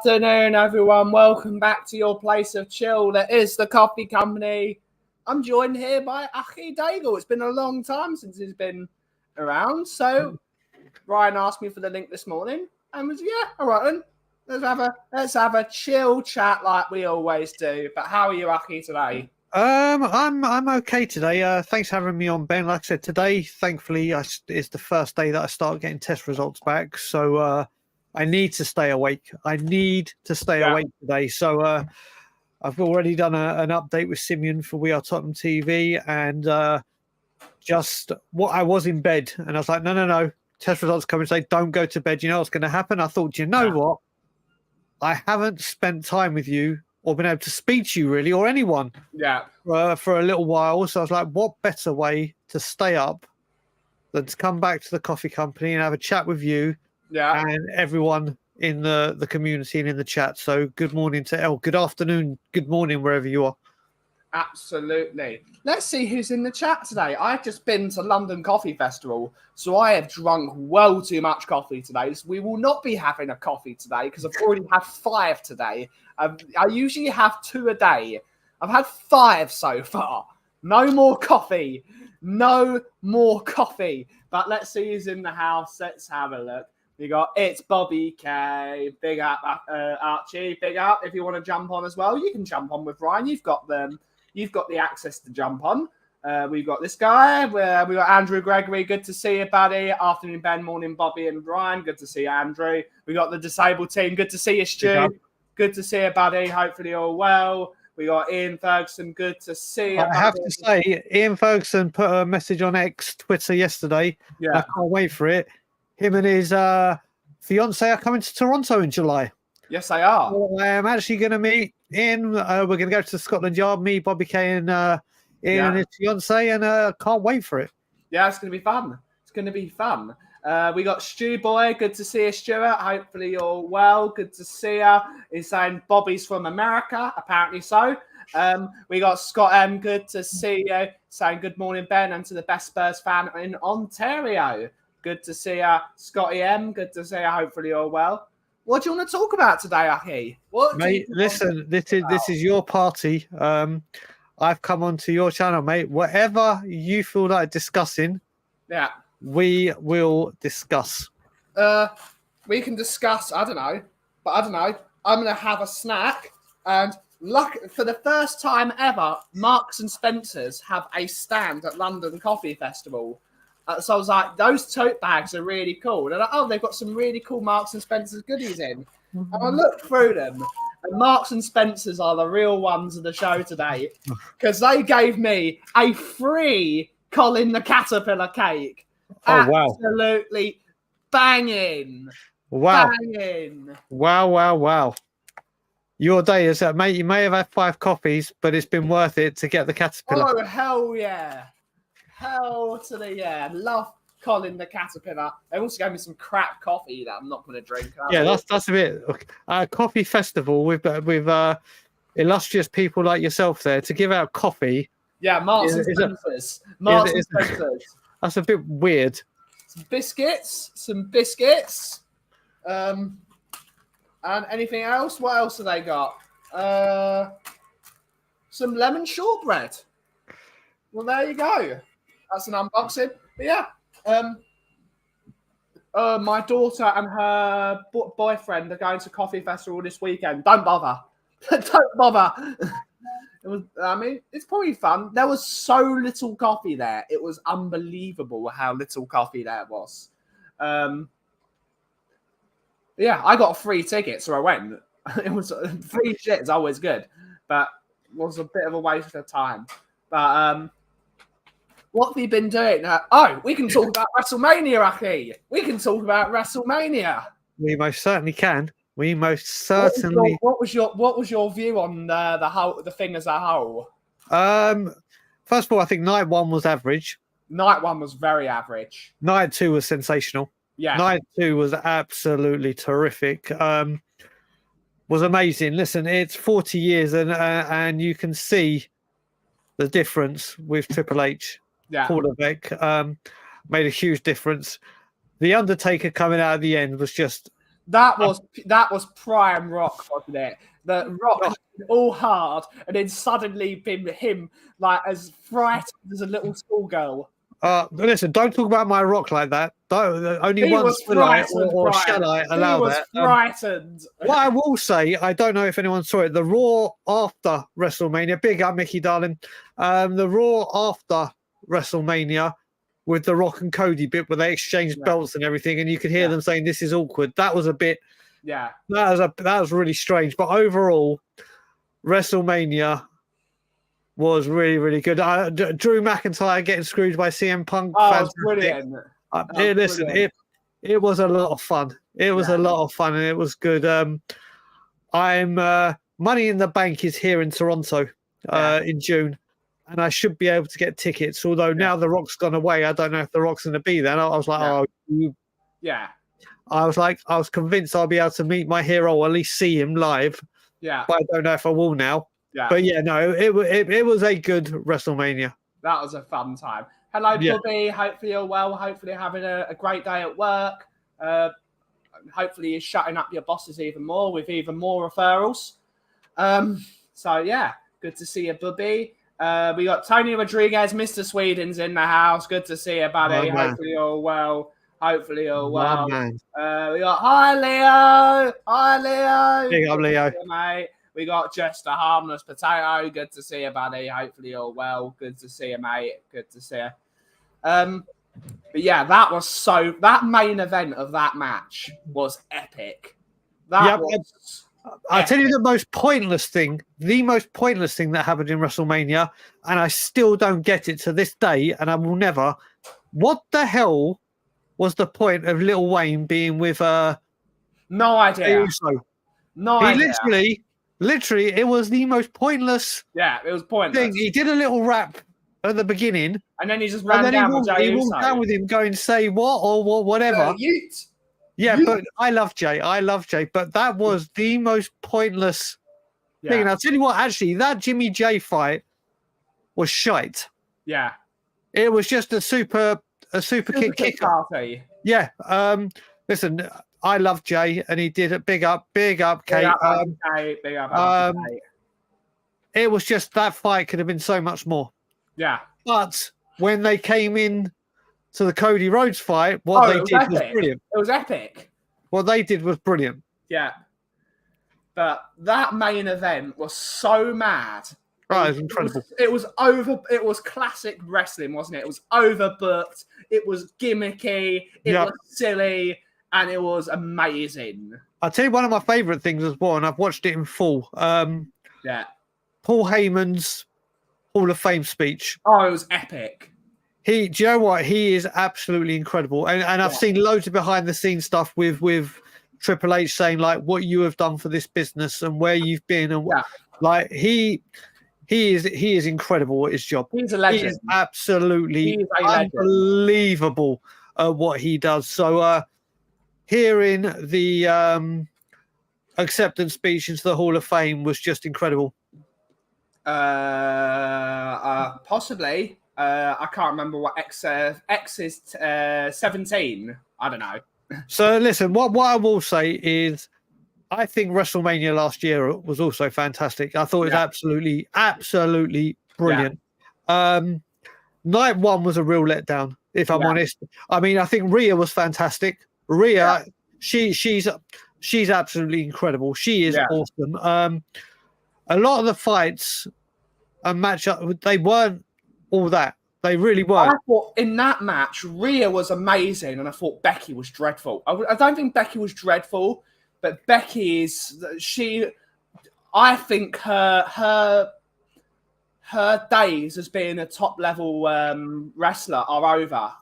afternoon, everyone. Welcome back to your place of chill. That is the Coffee Company. I'm joined here by Achi Daigle. It's been a long time since he's been around. So Ryan asked me for the link this morning and was, yeah, all right then. Let's have a chill chat like we always do. But how are you, Achi, today? I'm okay today. Thanks for having me on, Ben. Like I said, today, thankfully, is the first day that I start getting test results back. So I need to stay awake. Awake today. So I've already done an update with Simeon for We Are Tottenham TV, and just what I was in bed, and I was like, no. Test results come and say, don't go to bed. You know what's going to happen? I thought, what? I haven't spent time with you or been able to speak to you really, or anyone, for a little while. So I was like, what better way to stay up than to come back to the coffee company and have a chat with you and everyone in the community and in the chat. So good morning good afternoon, good morning, wherever you are. Absolutely. Let's see who's in the chat today. I've just been to London Coffee Festival, so I have drunk well too much coffee today. So we will not be having a coffee today because I've already had 5 today. I usually have 2 a day. I've had 5 so far. No more coffee. No more coffee. But let's see who's in the house. Let's have a look. It's Bobby K. Big up, Archie. Big up. If you want to jump on as well, you can jump on with Ryan. You've got the access to jump on. We've got this guy. We've got Andrew Gregory. Good to see you, buddy. Afternoon, Ben. Morning, Bobby and Ryan. Good to see you, Andrew. We got the disabled team. Good to see you, Stu. Good to see you, buddy. Hopefully all well. We got Ian Ferguson. Good to see you, buddy. I have to say, Ian Ferguson put a message on Twitter yesterday. Yeah. I can't wait for it. Him and his fiance are coming to Toronto in July. Yes, they are. So I am actually going to meet Ian. We're going to go to Scotland Yard, me, Bobby Kay, and Ian and his fiance, and can't wait for it. Yeah, it's going to be fun. It's going to be fun. We got Stu Boy. Good to see you, Stuart. Hopefully you're well. Good to see you. He's saying Bobby's from America. Apparently so. We got Scott M. Good to see you. Saying good morning, Ben, and to the best Spurs fan in Ontario. Good to see you, Scotty M. Good to see you. Hopefully you're well. What do you want to talk about today, Achi? Mate, listen, this is your party. I've come onto your channel, mate. Whatever you feel like discussing, we will discuss. We can discuss, I don't know. I'm going to have a snack. And for the first time ever, Marks and Spencer's have a stand at London Coffee Festival. So I was like, those tote bags are really cool. And they've got some really cool Marks and Spencer's goodies in. And I looked through them. And Marks and Spencer's are the real ones of the show today. Because they gave me a free Colin the Caterpillar cake. Oh, wow. Absolutely banging. Wow. Banging. Wow. Your day is that, mate. You may have had 5 coffees, but it's been worth it to get the Caterpillar. Oh, hell yeah. Hell to the yeah. Love Colin the Caterpillar. They also gave me some crap coffee that I'm not going to drink. Yeah, that's a bit. Coffee festival with illustrious people like yourself there to give out coffee. Yeah, Marks and Spencer's. That's a bit weird. Some biscuits. And anything else? What else have they got? Some lemon shortbread. Well, there you go. That's an unboxing. But yeah, my daughter and her boyfriend are going to Coffee Festival this weekend. Don't bother. Don't bother. It's probably fun. There was so little coffee there. It was unbelievable how little coffee there was. Yeah, I got a free ticket, so I went. It was free shit is always good, but it was a bit of a waste of time. But what have you been doing? We can talk about WrestleMania, Achi. We can talk about WrestleMania. We most certainly can. We most certainly. What was your view on the thing as a whole? First of all, I think night 1 was average. Night 1 was very average. Night 2 was sensational. Yeah. Night 2 was absolutely terrific. Was amazing. Listen, it's 40 years, and you can see the difference with Triple H. Yeah. Paul Levesque made a huge difference. The Undertaker coming out at the end was just That was prime Rock, wasn't it? The Rock Oh. had been all hard, and then suddenly been him like as frightened as a little schoolgirl. Listen, don't talk about my Rock like that. Only He once was will I, frightened, or Brian. shall I He allow was that? frightened. What I will say, I don't know if anyone saw it, the Raw after WrestleMania, big up Mickey darling, the Raw after WrestleMania with the Rock and Cody bit where they exchanged belts and everything, and you could hear them saying this is awkward. That was a bit, that was really strange. But overall, WrestleMania was really, really good. Drew McIntyre getting screwed by CM Punk. Oh, it was brilliant. Listen, it was a lot of fun. It was a lot of fun, and it was good. Money in the Bank is here in Toronto in June, and I should be able to get tickets. Although now the Rock's gone away, I don't know if the Rock's going to be there. And I was like, I was convinced I'll be able to meet my hero, or at least see him live. Yeah, but I don't know if I will now. Yeah, but no, it was a good WrestleMania. That was a fun time. Hello, Bobby. Hopefully you're well. Hopefully you're having a great day at work. Hopefully you're shutting up your bosses even more with even more referrals. So yeah, good to see you, Bobby. We got Tony Rodriguez, Mr. Sweden's in the house. Good to see you, buddy. Hopefully you're well. Hopefully you're well. We got hi Leo. Hi Leo. Big up Leo. Mate. We got Just a Harmless Potato. Good to see you, buddy. Hopefully you're well. Good to see you, mate. Good to see you. But yeah, that main event of that match was epic. I'll tell you the most pointless thing that happened in WrestleMania, and I still don't get it to this day, and I will never. What the hell was the point of Lil Wayne being with no idea. No idea. Literally, it was the most pointless. Yeah, it was pointless. Thing. He did a little rap at the beginning, and then he just ran down with Jay. He walked down with him, going, "Say what or whatever." But I love Jay. But that was the most pointless thing. And I'll tell you what, actually, that Jimmy J fight was shite. Yeah, it was just a super kick party. Yeah. Listen. I love Jay, and he did it. Big up, Kate. Big up, Kate. It was just that fight could have been so much more. Yeah. But when they came in to the Cody Rhodes fight, what they did was brilliant. It was epic. What they did was brilliant. Yeah. But that main event was so mad. Right, it was incredible. It was classic wrestling, wasn't it? It was overbooked. It was gimmicky. It was silly. And it was amazing. I'll tell you one of my favourite things as well, and I've watched it in full. Paul Heyman's Hall of Fame speech. Oh, it was epic. Do you know what? He is absolutely incredible. And I've seen loads of behind the scenes stuff with Triple H saying like what you have done for this business and where you've been and like he is incredible at his job. He's a legend. He is absolutely unbelievable at what he does. So hearing the acceptance speech into the Hall of Fame was just incredible. Possibly. I can't remember what X is 17. I don't know. So listen, what I will say is I think WrestleMania last year was also fantastic. I thought it was absolutely brilliant. Night one was a real letdown, if I'm honest. I mean, I think Rhea was fantastic. Rhea, she's absolutely incredible. She is awesome. A lot of the fights and matchup, they weren't all that. They really weren't. I thought in that match, Rhea was amazing, and I thought Becky was dreadful. I don't think Becky was dreadful, but Becky is I think her days as being a top level wrestler are over.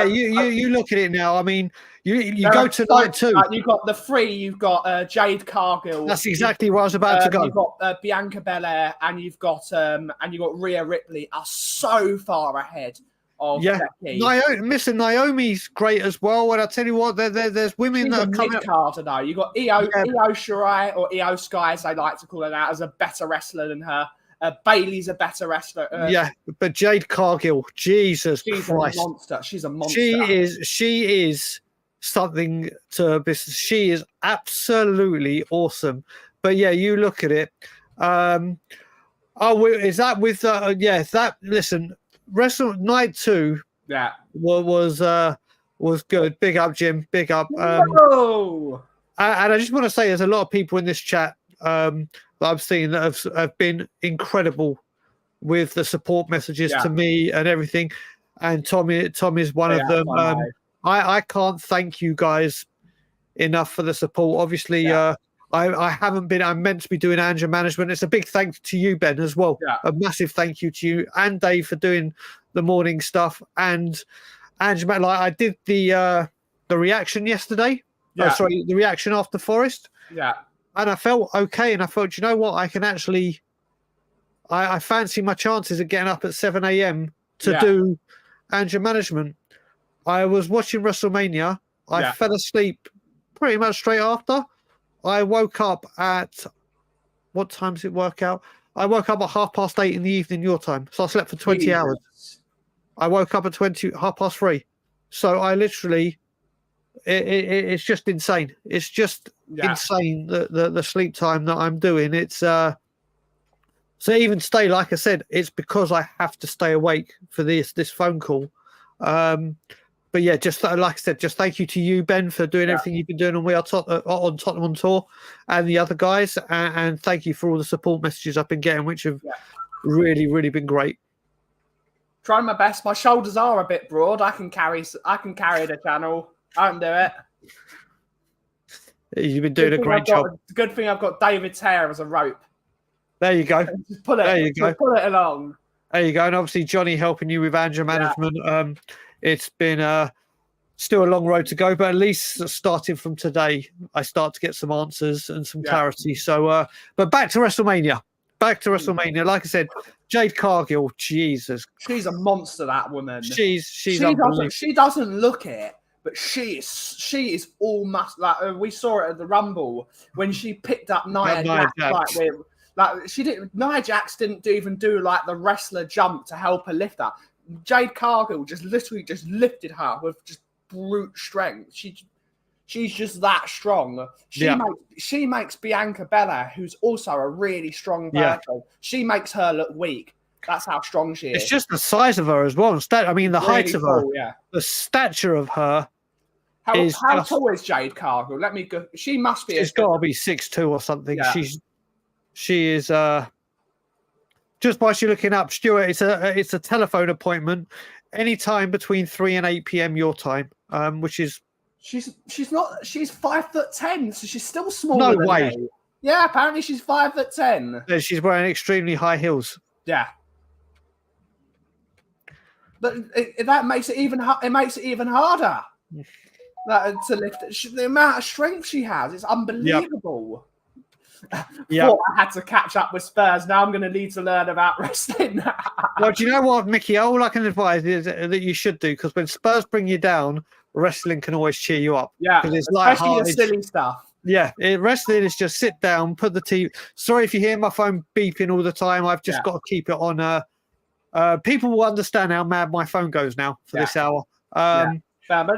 You look at it now. I mean, you go to night two. You've got the three. You've got Jade Cargill. That's exactly where I was about to go. You've got Bianca Belair, and you've got Rhea Ripley are so far ahead of Becky. Naomi's great as well. And I tell you what, there's women that are coming. Carter though. You've got Io Shirai or Io Sky, as they like to call her now, as a better wrestler than her. Bailey's a better wrestler. But Jade Cargill, Jesus Christ, a monster. She's a monster. She is something to be. She is absolutely awesome. But yeah, you look at it. Is that with? Yeah, that. Listen, Wrestle Night 2. Yeah. Was good. Big up, Jim. Big up. No. And I just want to say, there's a lot of people in this chat that I've seen that have been incredible with the support messages to me and everything. And Tom is one of them. I can't thank you guys enough for the support. Obviously, I haven't been. I'm meant to be doing anger management. It's a big thank you to you, Ben, as well. Yeah. A massive thank you to you and Dave for doing the morning stuff. And anger, like I did the reaction yesterday. Yeah. Sorry, the reaction after Forest. Yeah. And I felt okay. And I thought, you know what? I can actually. I fancy my chances of getting up at 7 a.m. to do anger management. I was watching WrestleMania. I fell asleep pretty much straight after. I woke up at what time does it work out? I woke up at 8:30 in the evening your time. So I slept for 20 hours. I woke up at 3:30. So I literally it's just insane. It's just insane the sleep time that I'm doing. It's so even stay, like I said, it's because I have to stay awake for this phone call. But yeah, just like I said, just thank you to you, Ben, for doing everything you've been doing on We Are on Tottenham on Tour, and the other guys, and thank you for all the support messages I've been getting, which have really, really been great. Trying my best. My shoulders are a bit broad. I can carry the channel. I can do it. You've been doing a great job. Good thing I've got David's hair as a rope. There you go. Just pull it. There you go. Pull it along. There you go. And obviously Johnny helping you with anger management. It's been still a long road to go, but at least starting from today, I start to get some answers and some clarity. So, but back to WrestleMania. Like I said, Jade Cargill, Jesus, she's a monster. That woman. She doesn't look it, but she is almost like we saw it at the Rumble when she picked up Nia Jax. Nia Jax didn't even do like the wrestler jump to help her lift her. Jade Cargill just literally just lifted her with just brute strength. She's just that strong. She makes Bianca Belair, who's also a really strong person. She makes her look weak. That's how strong she is. It's just the size of her as well. I mean, the height of her, the stature of her. How tall is Jade Cargill? Let me go. She must be. She's got to be 6'2" or something. Yeah. She is. Just while you're looking up, Stuart, it's a telephone appointment anytime between 3 and 8 p.m. your time, which is. She's 5'10", so she's still smaller. No than way. Me. Yeah, apparently she's 5'10". She's wearing extremely high heels. Yeah. But that makes it even harder. To lift it. The amount of strength she has, it's unbelievable. Yeah, I had to catch up with Spurs. Now I'm going to need to learn about wrestling. Well, do you know what, Mickey? All I can advise is that you should do, because when Spurs bring you down, wrestling can always cheer you up. Yeah, because it's especially the silly stuff. Yeah, wrestling is just sit down, put the TV. Sorry if you hear my phone beeping all the time. I've just got to keep it on. People will understand how mad my phone goes now for this hour. But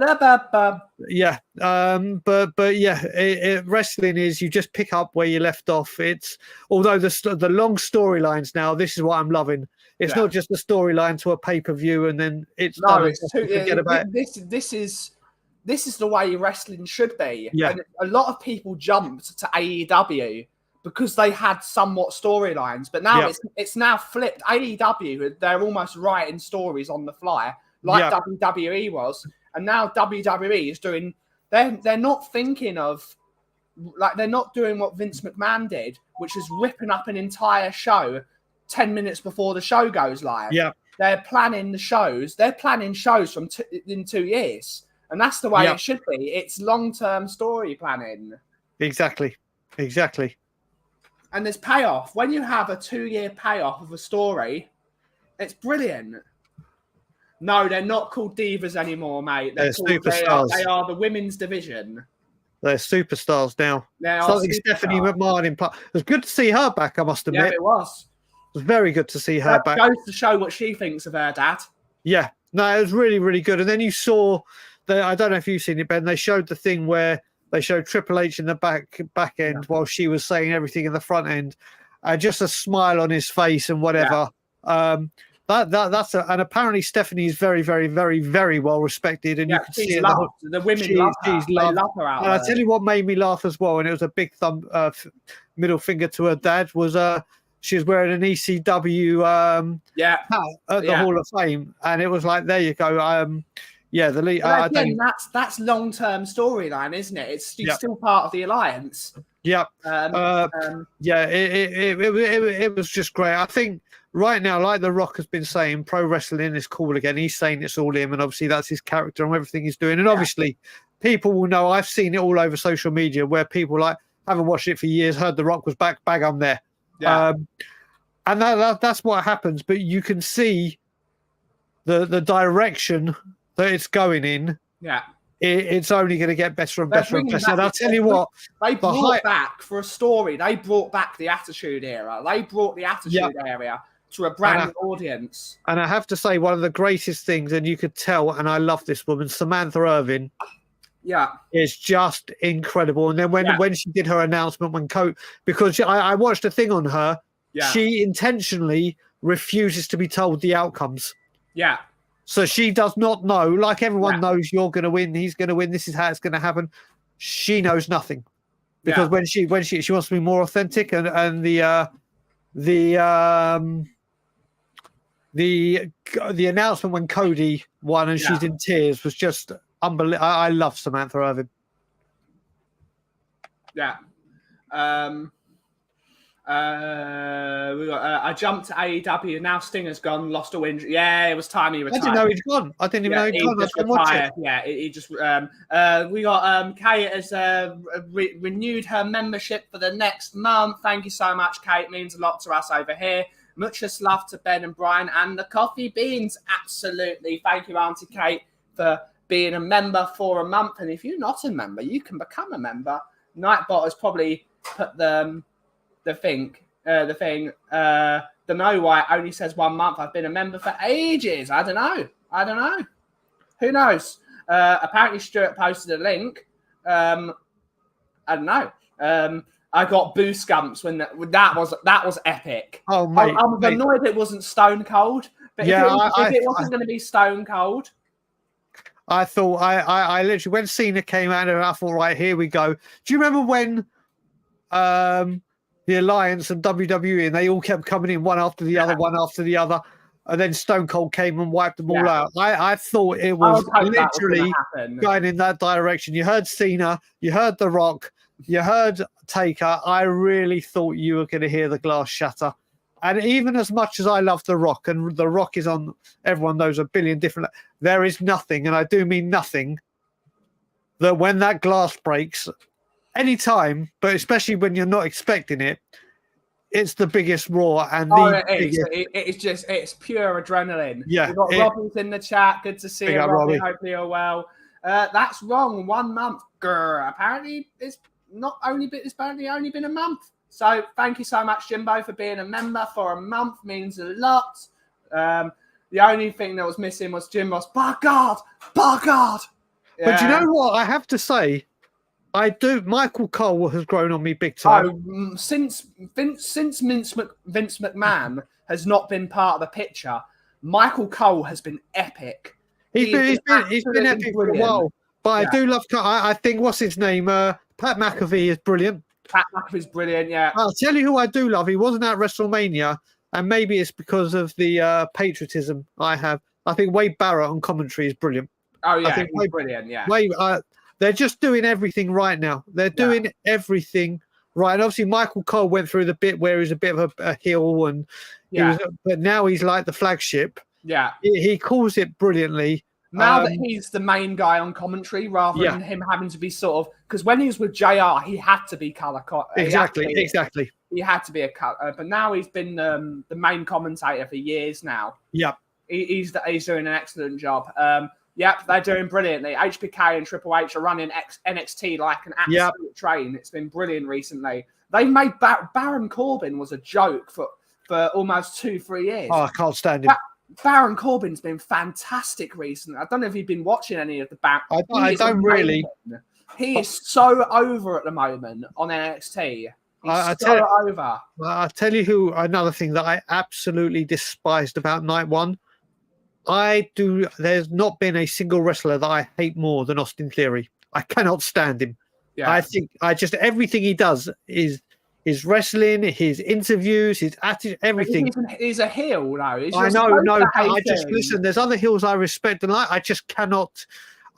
wrestling is you just pick up where you left off. It's although the long storylines now. This is what I'm loving. It's not just the storyline to a pay-per-view and then it's done. It's forget about it. This is the way wrestling should be. Yeah. And a lot of people jumped to AEW because they had somewhat storylines, but now it's now flipped. AEW, they're almost writing stories on the fly, like WWE was. And now WWE is doing, they're not thinking of, like, they're not doing what Vince McMahon did, which is ripping up an entire show 10 minutes before the show goes live. Yeah. They're planning the shows. They're planning shows in 2 years. And that's the way it should be. It's long-term story planning. Exactly. And there's payoff. When you have a 2-year payoff of a story, it's brilliant. No, they're not called divas anymore, mate. They're superstars. They are the women's division. They're superstars now. Something Stephanie McMahon in part. It was good to see her back, I must admit. Yeah, it was. It was very good to see her back. Goes to show what she thinks of her dad. Yeah. No, it was really, really good. And then you saw I don't know if you've seen it, Ben. They showed the thing where they showed Triple H in the back end while she was saying everything in the front end, just a smile on his face and whatever. And apparently Stephanie is very, very, very, very well respected, and you can see loved. The women love her. They love her out and there. I tell you what made me laugh as well, and it was a big middle finger to her dad, was she was wearing an ECW hat at the Hall of Fame, and it was like, there you go. The lead. Again, that's long-term storyline, isn't it? It's still part of the alliance. Yeah. It was just great. I think right now, like The Rock has been saying, pro wrestling is cool again. He's saying it's all him, and obviously that's his character and everything he's doing. And obviously, people will know. I've seen it all over social media where people haven't watched it for years, heard The Rock was back, bang, I'm there. Yeah. And that's what happens. But you can see the direction that it's going in. Yeah. It's only going to get better and better and better. And I'll tell you what. They brought back, for a story, they brought back the Attitude Era. They brought the Attitude Era to a brand new audience. And I have to say, one of the greatest things, and you could tell, and I love this woman, Samantha Irvin. Yeah. Is just incredible. And then when she did her announcement, because I watched a thing on her, she intentionally refuses to be told the outcomes. Yeah. So she does not know, like everyone knows, you're going to win, he's going to win, this is how it's going to happen. She knows nothing, because when she wants to be more authentic, and the announcement when Cody won and she's in tears was just unbelievable. I love Samantha Irvin. Yeah. I jumped to AEW. Now Stinger's gone, lost a win. Yeah, it was time he retired. I didn't know he'd gone. I didn't even know he'd gone. Just retired. Yeah, he just. We got Kate has renewed her membership for the next month. Thank you so much, Kate. Means a lot to us over here. Much love to Ben and Brian and the Coffee Beans. Absolutely. Thank you, Auntie Kate, for being a member for a month. And if you're not a member, you can become a member. Nightbot has probably put the thing. The know why it only says 1 month. I've been a member for ages. I don't know. Who knows? Apparently Stuart posted a link. I don't know. I got boo scumps when that was epic. Oh mate, I was annoyed it wasn't Stone Cold. But if it wasn't going to be Stone Cold, I thought I literally, when Cena came out, I thought, right, here we go. Do you remember when the Alliance and WWE, and they all kept coming in one after the other, and then Stone Cold came and wiped them all out? I thought it was literally going in that direction. You heard Cena, you heard The Rock, you heard Taker. I really thought you were going to hear the glass shatter. And even as much as I love The Rock, and The Rock is on, everyone knows, a billion different, there is nothing, and I do mean nothing, that when that glass breaks, anytime, but especially when you're not expecting it, it's the biggest roar. And it's pure adrenaline. Yeah, we've got Robbie's in the chat. Good to see you, Robbie. Hopefully you're well. That's wrong. 1 month. Grr. Apparently it's only been a month. So thank you so much, Jimbo, for being a member for a month. Means a lot. The only thing that was missing was Jim Ross. By God. Yeah. But you know what? I have to say, Michael Cole has grown on me big time. Oh, since Vince McMahon has not been part of the picture, Michael Cole has been epic. He's been epic for a while. But I do love. I think, what's his name? Pat McAfee is brilliant. Pat McAfee's brilliant. Yeah. I'll tell you who I do love. He wasn't at WrestleMania, and maybe it's because of the patriotism I have. I think Wade Barrett on commentary is brilliant. Oh yeah, he's brilliant. Yeah. They're just doing everything right now. They're doing everything right. And obviously, Michael Cole went through the bit where he's a bit of a heel, and but now he's like the flagship. Yeah. He calls it brilliantly. Now that he's the main guy on commentary, rather than him having to be sort of, because when he was with JR, he had to be color. Exactly. He had to be a color, but now he's been the main commentator for years now. Yep. He's doing an excellent job. Yep, they're doing brilliantly. HBK and Triple H are running NXT like an absolute train. It's been brilliant recently. They made Baron Corbin was a joke for almost 2-3 years. Oh, I can't stand him. Baron Corbin's been fantastic recently. I don't know if you've been watching any of the Baron. I don't really. He is so over at the moment on NXT. He's so over. I'll tell you who, another thing that I absolutely despised about night one. There's not been a single wrestler that I hate more than Austin Theory. I cannot stand him. Yeah. I think everything he does is his wrestling, his interviews, his attitude, everything. He's a heel now. Listen, there's other heels I respect and I just cannot.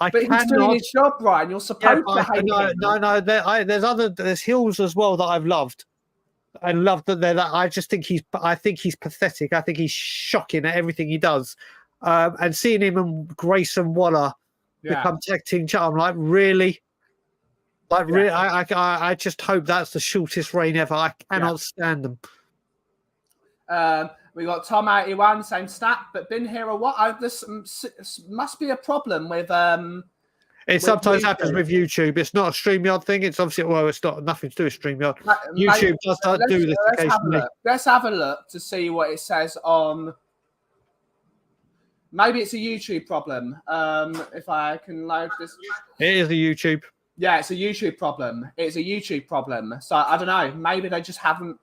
But he's doing his job, Brian. You're supposed to hate him. No. There's heels as well that I've loved. I love that they're that. I think he's pathetic. I think he's shocking at everything he does. And seeing him and Grayson Waller become tag team champ, I'm like, really? Really? I just hope that's the shortest reign ever. I cannot stand them. We got Tom 81, same stat, but been here a what? This must be a problem with. It sometimes happens with YouTube. It's not a StreamYard thing. It's obviously it's not nothing to do with StreamYard. YouTube does do this occasionally. Let's have a look to see what it says on. Maybe it's a YouTube problem. If I can load this, it is a YouTube. Yeah, it's a YouTube problem. It's a YouTube problem. So I don't know. Maybe they just haven't.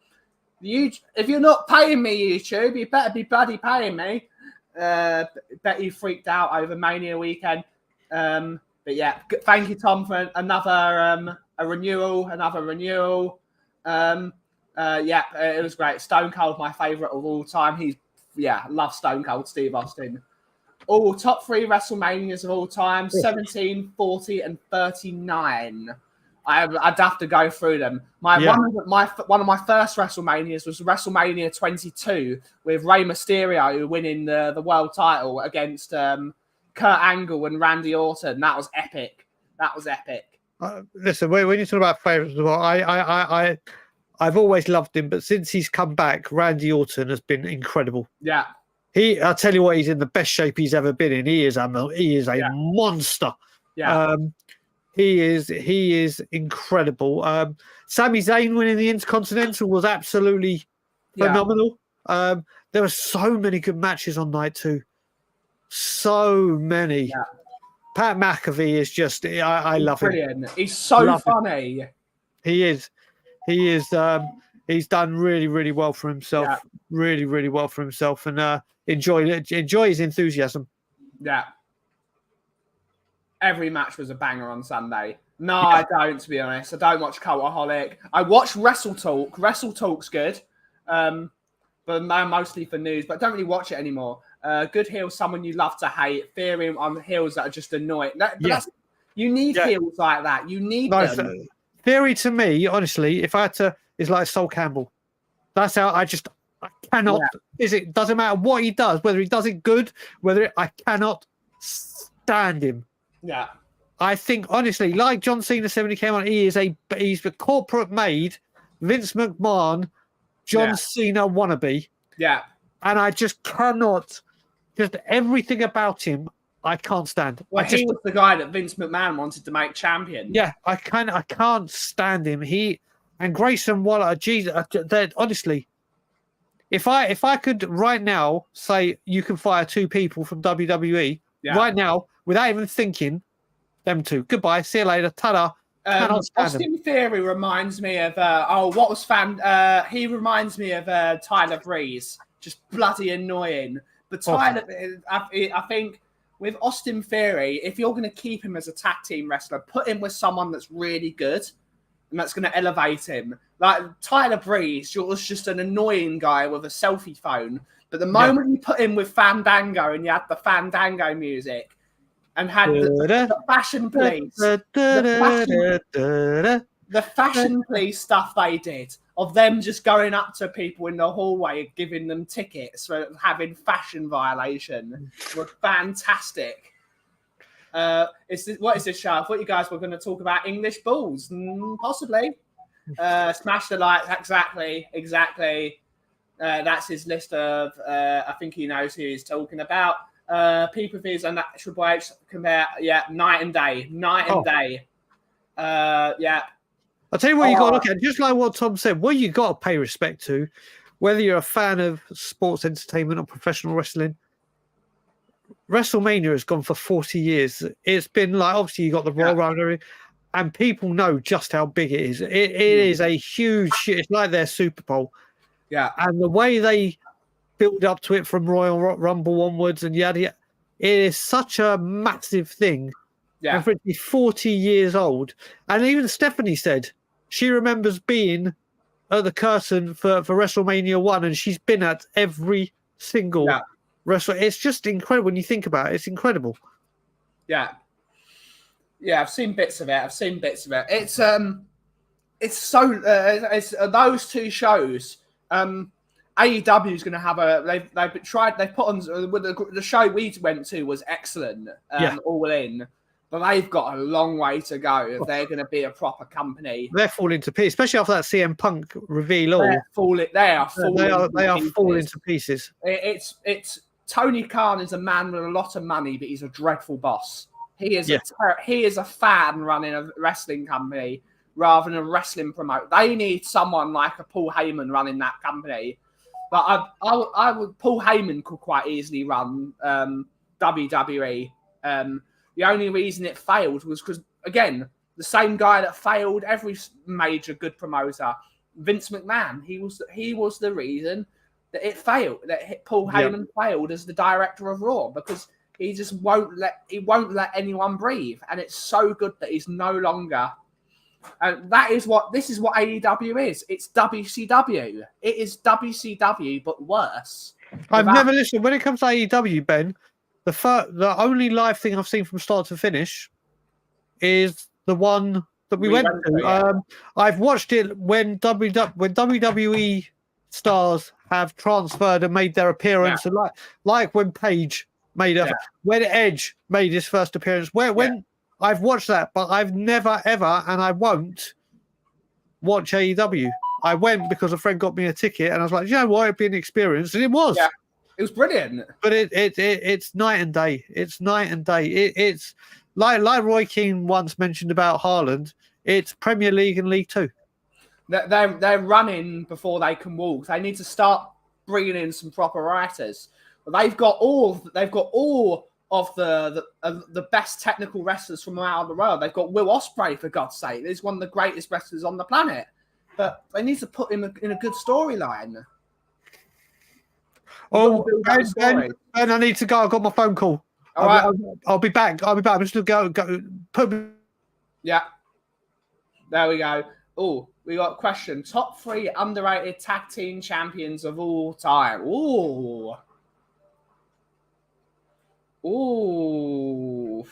If you're not paying me, YouTube, you better be bloody paying me. Bet you freaked out over Mania weekend. But yeah, thank you, Tom, for another renewal. It was great. Stone Cold, my favourite of all time. Love Stone Cold Steve Austin. All top 3 WrestleManias of all time: 17, 40, and 39. I'd have to go through them. One of my first WrestleManias was WrestleMania 22 with Rey Mysterio winning the world title against Kurt Angle and Randy Orton. That was epic. Listen, when you talk about favourites as well, I've always loved him, but since he's come back, Randy Orton has been incredible. Yeah. I'll tell you what, he's in the best shape he's ever been in. He is a monster. Yeah. He is incredible. Sami Zayn winning the Intercontinental was absolutely phenomenal. There were so many good matches on night 2. So many. Yeah. Pat McAfee is just I love brilliant. him. He's so funny. He is. He's done really, really well for himself. Yeah. Really, really well for himself, and enjoy his enthusiasm. Yeah. Every match was a banger on Sunday. No, I don't, to be honest. I don't watch Cultaholic. I watch Wrestle Talk. Wrestle Talk's good, but mostly for news. But I don't really watch it anymore. Good heel, someone you love to hate. Theory on heels that are just annoying. You need heels like that. You need them. Theory to me, honestly, if I had to, is like Sol Campbell. That's how I cannot. It doesn't matter what he does, whether he does it good, I cannot stand him. Yeah. I think, honestly, like John Cena said when he came on, he's the corporate made Vince McMahon, John Cena wannabe. Yeah. And I just cannot, just everything about him, I can't stand. Well, he was the guy that Vince McMahon wanted to make champion. Yeah, I can't stand him. He and Grayson Waller, Jesus, honestly, if I could right now say you can fire 2 people from WWE right now without even thinking, them 2. Goodbye. See you later. Ta-da. Austin Theory reminds me of he reminds me of Tyler Breeze. Just bloody annoying. But Tyler, I think with Austin Theory, if you're going to keep him as a tag team wrestler, put him with someone that's really good and that's going to elevate him. Like Tyler Breeze, was just an annoying guy with a selfie phone. But the moment you put him with Fandango and you had the Fandango music and had the fashion police, the fashion police stuff they did of them just going up to people in the hallway and giving them tickets for having fashion violation was fantastic. What is this show? I thought you guys were going to talk about English bulls. Possibly. Smash the like. Exactly. That's his list of, I think he knows who he's talking about. Pay-per-views and Triple H compare, night and day. I'll tell you what you got to look at. Just like what Tom said, what you got to pay respect to, whether you're a fan of sports entertainment or professional wrestling, WrestleMania has gone for 40 years. It's been like, obviously you got the Royal Rumble, and people know just how big it is. It is a huge shit. It's like their Super Bowl. Yeah. And the way they build up to it from Royal Rumble onwards and yada yada, it is such a massive thing. Yeah. And for it to be 40 years old. And even Stephanie said she remembers being at the curtain for WrestleMania 1, and she's been at every single wrestle. It's just incredible when you think about it. It's incredible. Yeah. Yeah, I've seen bits of it. It's so it's those two shows. AEW is going to have they've put on the show we went to was excellent. All In. But they've got a long way to go if they're going to be a proper company. They're falling to pieces, especially after that CM Punk reveal. They are falling to pieces. It's Tony Khan is a man with a lot of money, but he's a dreadful boss. He is a fan running a wrestling company rather than a wrestling promoter. They need someone like a Paul Heyman running that company. But I would. Paul Heyman could quite easily run WWE. The only reason it failed was because, again, the same guy that failed every major good promoter, Vince McMahon. He was the reason that it failed. That Paul Heyman failed as the director of Raw because he just won't let anyone breathe. And it's so good that he's no longer. And this is what AEW is. It's WCW. It is WCW, but worse. I've never listened. When it comes to AEW, Ben, the only live thing I've seen from start to finish is the one that we went to. I've watched it when WWE stars have transferred and made their appearance, and like when Paige when Edge made his first appearance. When I've watched that, but I've never ever, and I won't watch AEW. I went because a friend got me a ticket, and I was like, you know what, it'd be an experience, and it was. Yeah. It was brilliant. But it's night and day. It's night and day. It's like Roy Keane once mentioned about Haaland. It's Premier League and League Two. They're running before they can walk. They need to start bringing in some proper writers. But they've got all of the best technical wrestlers from around the world. They've got Will Ospreay, for God's sake. He's one of the greatest wrestlers on the planet. But they need to put him in a good storyline. Oh, Ben, I need to go. I've got my phone call. All right. I'll be back. I'm just going to go. Yeah. There we go. Oh, we got a question. Top 3 underrated tag team champions of all time. Ooh. Ooh.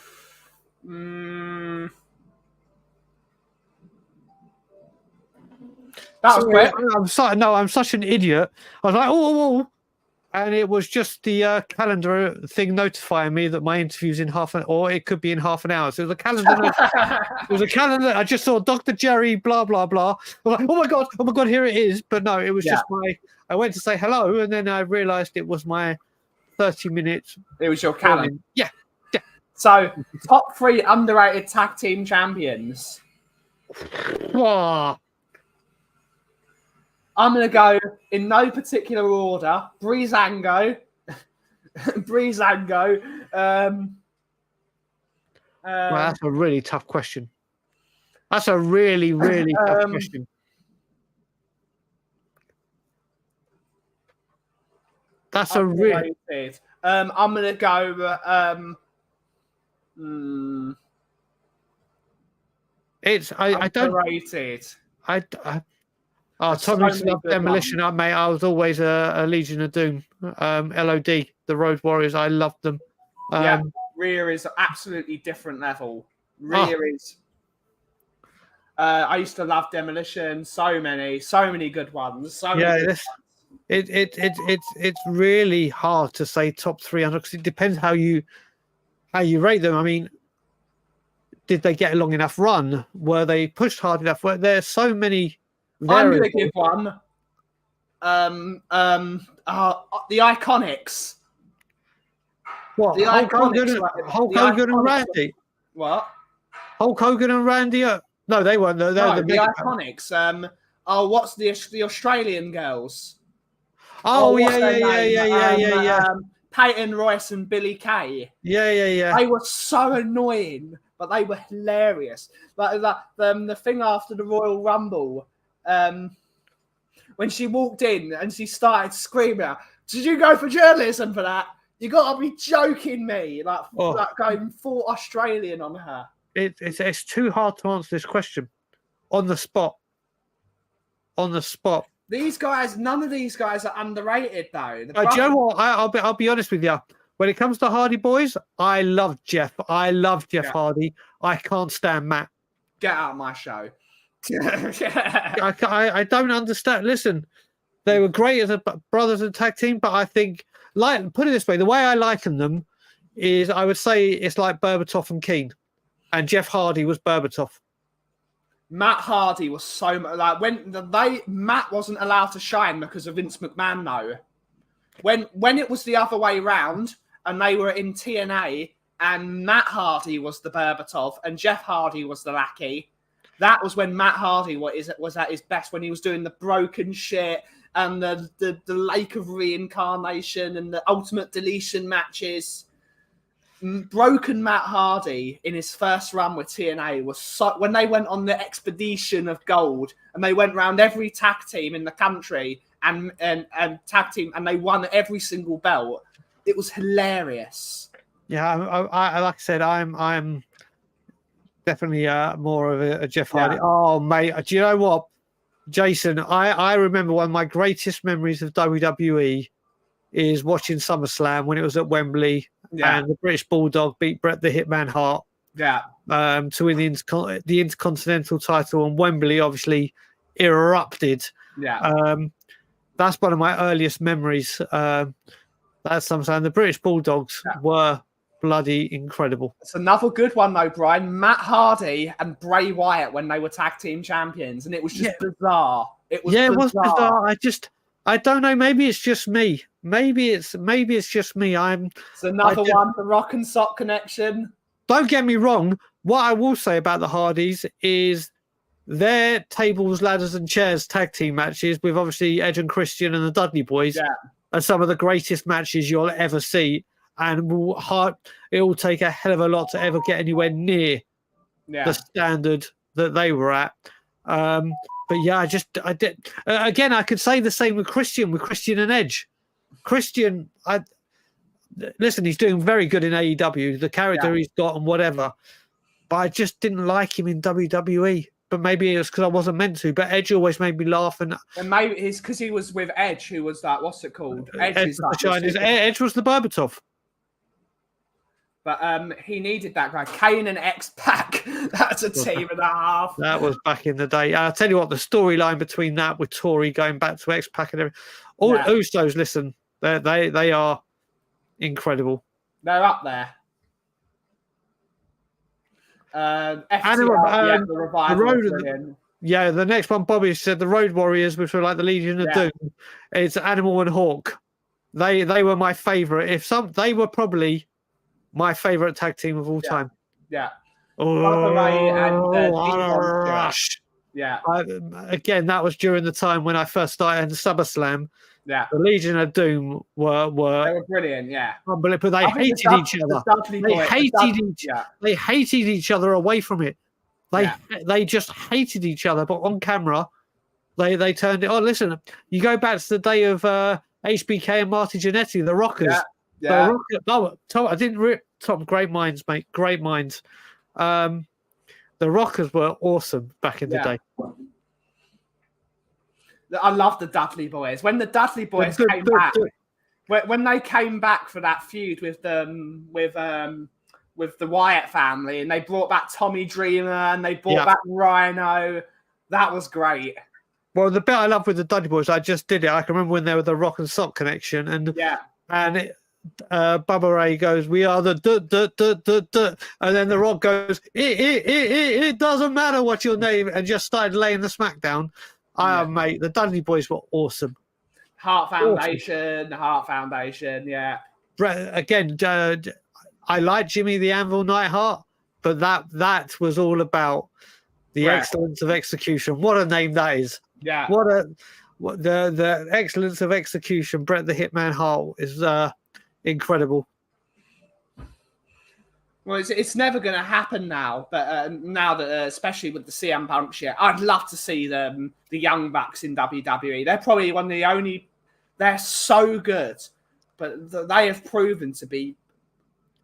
That was quick. I'm such an idiot. I was like, oh. And it was just the calendar thing notifying me that my interview's in or it could be in half an hour. So it was a calendar. It was a calendar. I just saw Dr. Jerry, blah, blah, blah. I was like, oh my God, here it is. But no, it was just I went to say hello, and then I realized it was my 30 minutes. It was your calendar. Yeah. So, top 3 underrated tag team champions. Oh. I'm going to go in no particular order. Breezango. Well, that's a really tough question. That's a really, really tough question. That's a really. I'm going to go. It's I don't. Underrated. Tommy loved Demolition. Mate, I was always a Legion of Doom. LOD, the Road Warriors. I loved them. Rhea is absolutely different level. Rhea is. I used to love Demolition. So many good ones. It's really hard to say top 300 because it depends how you rate them. I mean, did they get a long enough run? Were they pushed hard enough? There's so many. I'm going to give one. The Iconics. What? Hulk Hogan and Randy. What? Hulk Hogan and Randy? No, they weren't. They're the Iconics. What's the Australian girls? Oh, yeah. Peyton Royce and Billy Kay. Yeah. They were so annoying, but they were hilarious. Like the thing after the Royal Rumble, when she walked in and she started screaming out, "Did you go for journalism for that? You got to be joking me!" Like going full Australian on her. It's too hard to answer this question on the spot. On the spot. These guys, none of these guys are underrated though. Do you know what? I'll be honest with you. When it comes to Hardy Boys, I love Jeff. I love Jeff Hardy. I can't stand Matt. Get out of my show. I don't understand. Listen, they were great as a brothers and tag team, but I think, put it this way, the way I liken them is I would say it's like Berbatov and Keane, and Jeff Hardy was Berbatov. Matt Hardy was so much like Matt wasn't allowed to shine because of Vince McMahon though. When it was the other way round and they were in TNA and Matt Hardy was the Berbatov and Jeff Hardy was the lackey, that was when Matt Hardy was at his best, when he was doing the broken shit and the Lake of Reincarnation and the Ultimate Deletion matches. Broken Matt Hardy in his first run with TNA was when they went on the expedition of gold and they went around every tag team in the country and tag team and they won every single belt. It was hilarious. Yeah, I like I said, I'm definitely more of a Jeff Hardy. Yeah. Oh mate, do you know what, Jason? I remember one of my greatest memories of WWE is watching SummerSlam when it was at Wembley. Yeah. And the British Bulldog beat Bret the Hitman Hart. Yeah. To win the Intercontinental title, and Wembley obviously erupted. Yeah. That's one of my earliest memories. That's SummerSlam. The British Bulldogs were bloody incredible. It's another good one though, Brian. Matt Hardy and Bray Wyatt when they were tag team champions, and it was just bizarre. It was bizarre. I don't know. Maybe it's just me. Maybe it's just me. It's another one, the Rock and Sock connection. Don't get me wrong. What I will say about the Hardys is their tables, ladders, and chairs tag team matches with obviously Edge and Christian and the Dudley Boys are some of the greatest matches you'll ever see, and it will take a hell of a lot to ever get anywhere near the standard that they were at. But yeah, I did. Again, I could say the same with Christian and Edge. Christian, listen, he's doing very good in AEW, the character he's got and whatever. But I just didn't like him in WWE. But maybe it was because I wasn't meant to. But Edge always made me laugh. And maybe it's because he was with Edge, who was that, what's it called? Edge was the Berbatov. But he needed that guy. Kane and X-Pac. That's a team and a half. That was back in the day. I'll tell you what, the storyline between that with Tori going back to X-Pac and everything. All Usos, listen, they are incredible. They're up there. FTR, the Revival. The next one, Bobby said, the Road Warriors, which were like the Legion of Doom. It's Animal and Hawk. They were my favourite. They were probably my favourite tag team of all time. Yeah. Rush. Yeah. Again, that was during the time when I first started in SummerSlam. Yeah. The Legion of Doom were they were brilliant, but they hated each other. They hated each other away from it. They just hated each other, but on camera, they turned it. Oh, listen, you go back to the day of HBK and Marty Jannetty, the Rockers. Yeah. Tom, great minds, mate. Great minds. The Rockers were awesome back in the day. I love the Dudley Boys. When the Dudley Boys came back, when they came back for that feud with the Wyatt family, and they brought back Tommy Dreamer and they brought back Rhino, that was great. Well, the bit I love with the Dudley Boys, I just did it. I can remember when they were the Rock and Sock connection, and Bubba Ray goes, "We are the and then the Rock goes, "It doesn't matter what your name," and just started laying the smack down. Mate, the Dudley Boys were awesome. Heart Foundation, yeah. Again, I like Jimmy the Anvil Neidhart, but that was all about the excellence of execution. What a name that is! Yeah. The excellence of execution. Bret the Hitman Hart is incredible. Well, it's never going to happen now, but now that, especially with the CM Punk shit, I'd love to see the Young Bucks in WWE. They're probably one of the only. They're so good, but they have proven to be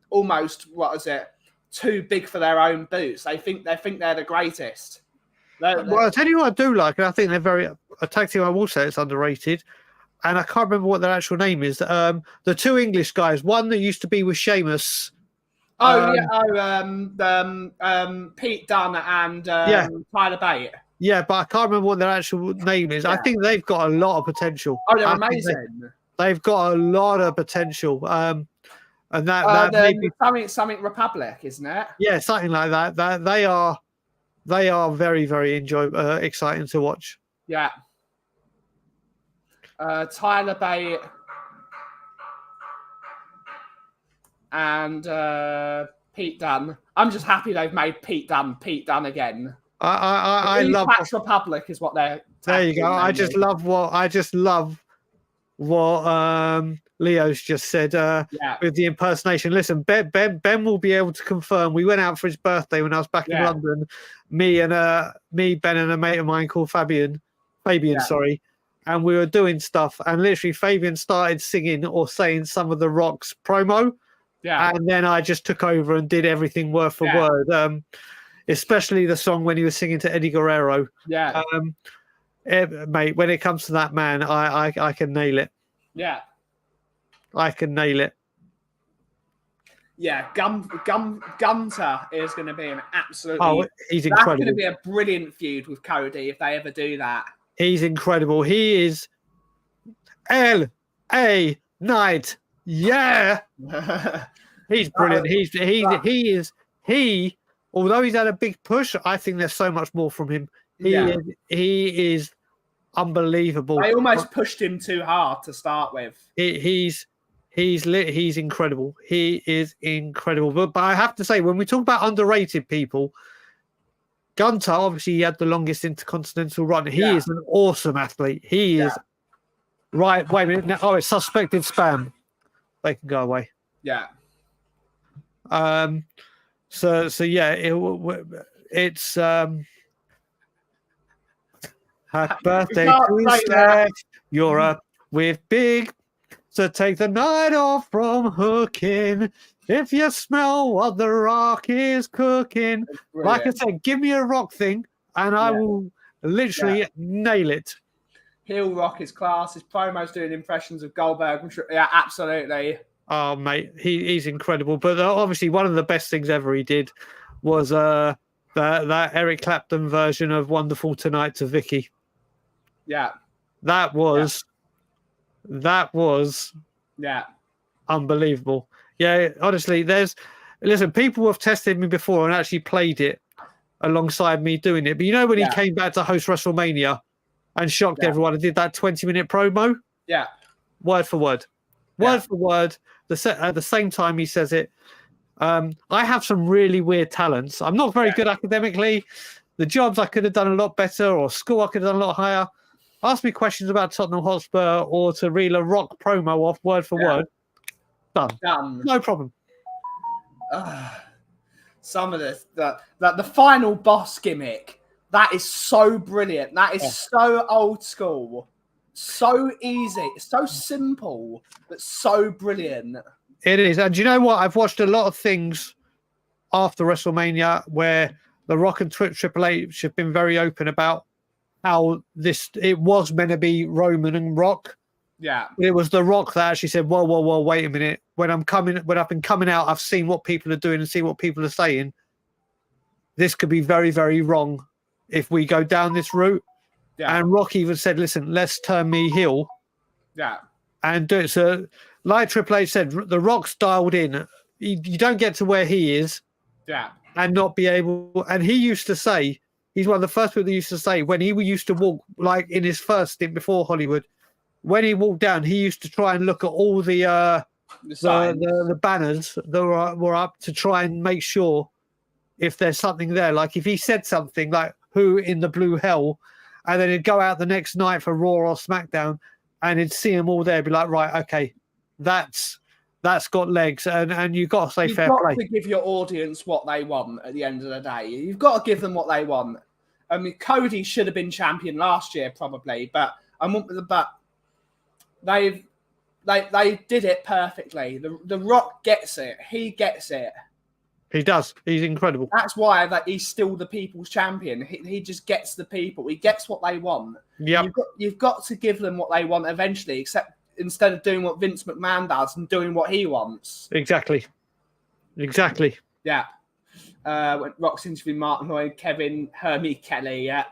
almost too big for their own boots. They think they're the greatest. Well, I'll tell you what I do like, and I think they're a tag team I will say it's underrated, and I can't remember what their actual name is. The two English guys, one that used to be with Sheamus. Pete Dunne and Tyler Bate. Yeah, but I can't remember what their actual name is. Yeah. I think they've got a lot of potential. Oh, they're amazing. They've got a lot of potential. And something Republic, isn't it? Yeah, something like that. They are very, very exciting to watch. Yeah. Tyler Bate and Pete Dunne. I'm just happy they've made Pete Dunne again. I love Republic is what they're. There you go. I just love what Leo's just said with the impersonation. Listen, Ben will be able to confirm. We went out for his birthday when I was back in London. Me, Ben, and a mate of mine called Fabian, sorry. And we were doing stuff, and literally Fabian started singing or saying some of the Rock's promo. Yeah. And then I just took over and did everything word for word. Especially the song when he was singing to Eddie Guerrero. Yeah. Mate, when it comes to that man, I can nail it. Yeah. I can nail it. Yeah, Gunter is going to be an absolutely... Oh, he's incredible. That's going to be a brilliant feud with Cody if they ever do that. He's incredible. He is L.A. Knight. Yeah. He's brilliant. He although he's had a big push, I think there's so much more from him. He is unbelievable. They almost pushed him too hard to start with. He's incredible. He is incredible. But I have to say, when we talk about underrated people, Gunter, obviously, he had the longest intercontinental run. He is an awesome athlete. He is right. Wait a minute. Now, it's suspected spam. They can go away. Yeah. So yeah, it's happy birthday to Steph. You're up with big, so take the night off from hooking. If you smell what the Rock is cooking, like I said, give me a Rock thing, and I will literally nail it. He'll rock his class. His promos doing impressions of Goldberg. Yeah, absolutely. Oh, mate, he's incredible. But obviously, one of the best things ever he did was that Eric Clapton version of "Wonderful Tonight" to Vicky. Yeah, that was unbelievable. Yeah, honestly, listen, people have tested me before and actually played it alongside me doing it. But you know when he came back to host WrestleMania and shocked everyone and did that 20-minute promo? Yeah, word for word. Word for word. At the same time he says it. I have some really weird talents. I'm not very good academically. The jobs I could have done a lot better, or school I could have done a lot higher. Ask me questions about Tottenham Hotspur or to reel a Rock promo off word for word. Done. No problem. Some of the final boss gimmick, that is so brilliant. That is so old school. So easy, so simple, but so brilliant. It is. And do you know what? I've watched a lot of things after WrestleMania where The Rock and Triple H have been very open about how it was meant to be Roman and Rock. Yeah. It was The Rock that actually said, whoa, wait a minute. When I've been coming out, I've seen what people are doing and seen what people are saying. This could be very, very wrong if we go down this route. Yeah. And Rock even said, listen, let's turn me heel. Yeah. And do it. So, like Triple H said, The Rock's dialed in. You don't get to where he is. Yeah. And not be able. And he used to say, he's one of the first people that used to say, when he used to walk, like in his first stint before Hollywood, when he walked down, he used to try and look at all the banners that were up to try and make sure if there's something there. Like if he said something like, who in the blue hell? And then he'd go out the next night for Raw or SmackDown and he'd see them all there, be like, right, okay, that's that's got legs, and you've got to say You've fair got play. to give your audience what they want at the end of the day. You've got to give them what they want. I mean, Cody should have been champion last year, probably, but they did it perfectly. The Rock gets it. He gets it. He does. He's incredible. That's why he's still the people's champion. He just gets the people. He gets what they want. Yeah. You've got to give them what they want eventually, except instead of doing what Vince McMahon does and doing what he wants. Exactly. Yeah. When Rock's interviewing Martin Lloyd, Kevin, Hermie Kelly, yeah.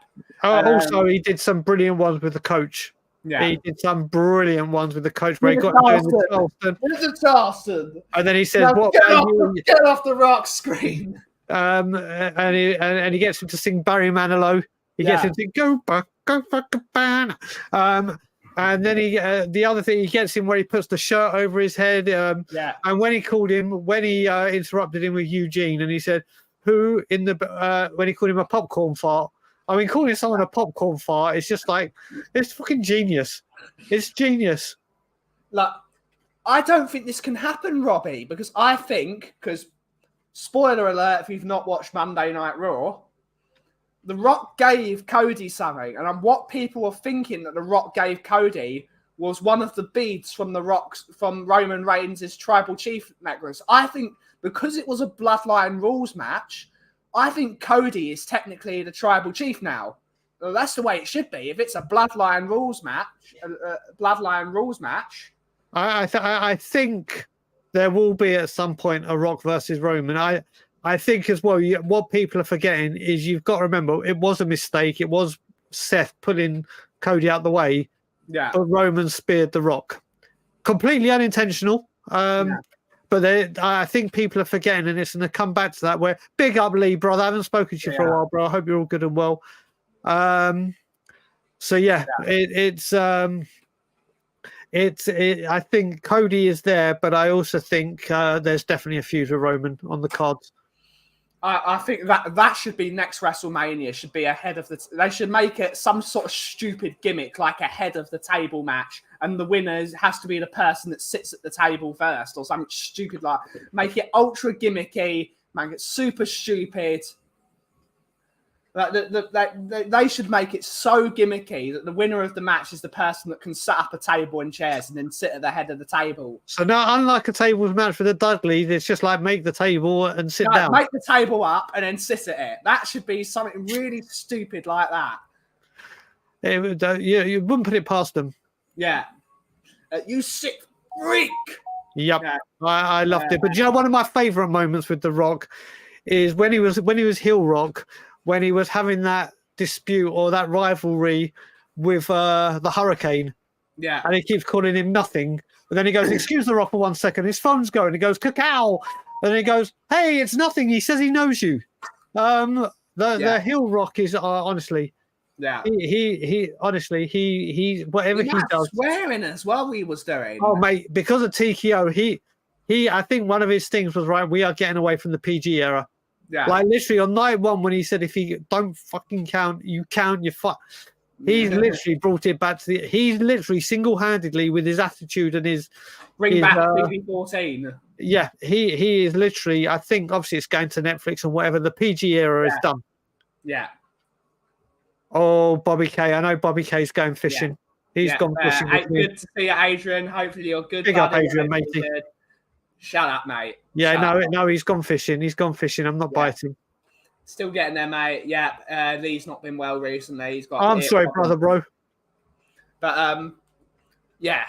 Also, he did some brilliant ones with the coach. Yeah. He did some brilliant ones with the coach where he got doing the Charleston. The Charleston. And then he says, Now, "What? Get off the Rock screen." And he gets him to sing Barry Manilow. He gets him to go back, Cabana. And then the other thing, he gets him where he puts the shirt over his head. And when he interrupted him with Eugene, and he said, "Who in the?" When he called him a popcorn fart. I mean, calling someone a popcorn fart, it's just like, it's fucking genius. It's genius. Like, I don't think this can happen, Robbie, because spoiler alert, if you've not watched Monday Night Raw, The Rock gave Cody something, and what people are thinking that The Rock gave Cody was one of the beads from Roman Reigns' tribal chief necklace. I think because it was a Bloodline Rules match, I think Cody is technically the tribal chief now. Well, that's the way it should be. If it's a Bloodline Rules match, I think there will be at some point a Rock versus Roman. I think as well, what people are forgetting is you've got to remember it was a mistake. It was Seth pulling Cody out the way, but Roman speared The Rock. Completely unintentional. But I think people are forgetting, and it's going to come back to that. Where big up Lee, brother. I haven't spoken to you for a while, bro. I hope you're all good and well. I think Cody is there, but I also think there's definitely a feud with Roman on the cards. I think that should be next WrestleMania. Should be ahead of they should make it some sort of stupid gimmick, like a head of the table match, and the winner has to be the person that sits at the table first, or something stupid like. Make it ultra gimmicky, make it super stupid. They should make it so gimmicky that the winner of the match is the person that can set up a table and chairs and then sit at the head of the table. So now, unlike a tables match for the Dudleys, it's just like make the table and sit down. Make the table up and then sit at it. That should be something really stupid like that. You wouldn't put it past them. Yeah. You sick freak. Yep. Yeah. I loved it. But you know, one of my favourite moments with The Rock is when he was heel Rock, when he was having that dispute or that rivalry with the Hurricane. Yeah. And he keeps calling him nothing. But then he goes, "Excuse the Rock for 1 second." His phone's going. He goes, "Cacao." And then he goes, "Hey, it's nothing." He says he knows you. The heel Rock is honestly. Yeah. He honestly, he whatever he does. Swearing as well he was doing. Oh, mate, because of TKO, he I think one of his things was, right, we are getting away from the PG era. Yeah. Like literally on night one when he said, if you don't fucking count, you count, you fuck. He's literally brought it back to he's literally single-handedly with his attitude and his bring back PG-14. Yeah, he is literally, I think obviously it's going to Netflix and whatever, the PG era is done. Yeah. Oh, Bobby K. I know Bobby K's going fishing. Yeah. He's gone fishing. Good to see you, Adrian. Hopefully you're good. Big up, Adrian, matey. Shut up, mate. Yeah, no, he's gone fishing. He's gone fishing. I'm not biting. Still getting there, mate. Yeah, Lee's not been well recently. He's got. I'm sorry, brother, bro. But yeah,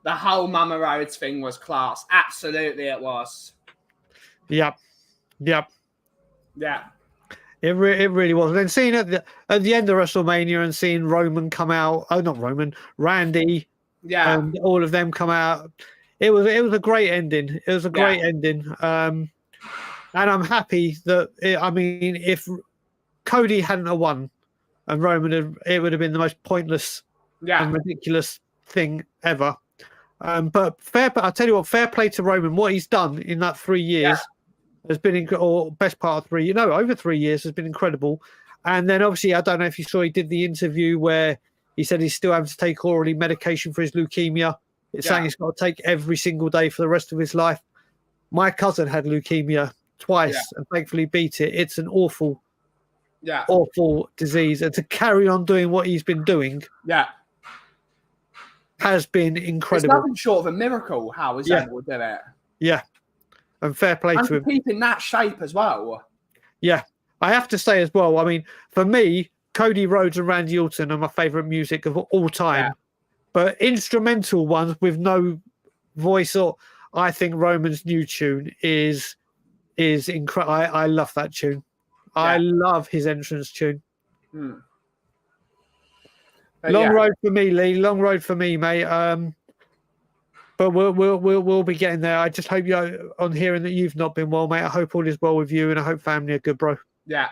the whole Mama Rhodes thing was class. Absolutely, it was. Yep. Yeah. It really was. And then seeing at the end of WrestleMania and seeing Roman come out, not Roman, Randy, and all of them come out. It was a great ending. It was a great ending. And I'm happy that if Cody hadn't have won and Roman it would have been the most pointless and ridiculous thing ever. But I'll tell you what, fair play to Roman. What he's done in that 3 years has been or best part of over 3 years has been incredible. And then obviously, I don't know if you saw, he did the interview where he said he's still having to take orally medication for his leukemia. It's Yeah. something he's got to take every single day for the rest of his life. My cousin had leukemia twice and thankfully beat it. It's an awful, awful disease. And to carry on doing what he's been doing has been incredible. It's nothing short of a miracle how he's able to do it. Yeah. And fair play to him. Keeping that shape as well. Yeah. I have to say as well, I mean, for me, Cody Rhodes and Randy Orton are my favourite music of all time. Yeah. But instrumental ones with no voice, or I think Roman's new tune is incredible. I love that tune. Yeah. I love his entrance tune. Long road for me, Lee. Long road for me, mate. But we'll be getting there. I just hope you, on hearing that you've not been well, mate. I hope all is well with you, and I hope family are good, bro. Yeah,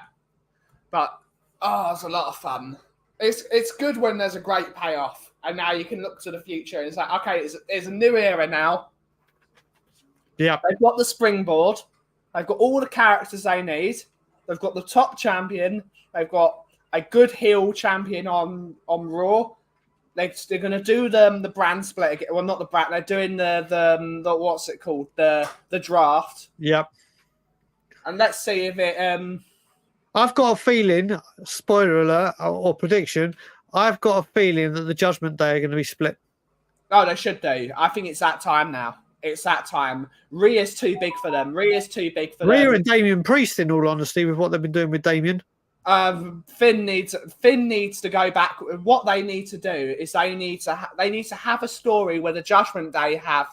but it's a lot of fun. It's good when there's a great payoff, and now you can look to the future. It's like, okay, it's a new era now. Yeah, they've got the springboard. They've got all the characters they need. They've got the top champion. They've got a good heel champion on Raw. They're going to do the brand split again. Well, not the brand. They're doing the what's it called? The draft. Yep. And let's see if it. I've got a feeling. Spoiler alert or prediction. I've got a feeling that the Judgment Day are going to be split. Oh, they should do. I think it's that time now. It's that time. Rhea's too big for them. Rhea and Damian Priest, in all honesty, with what they've been doing with Damian. Finn needs to go back. What they need to do is they need to have a story where the Judgment Day have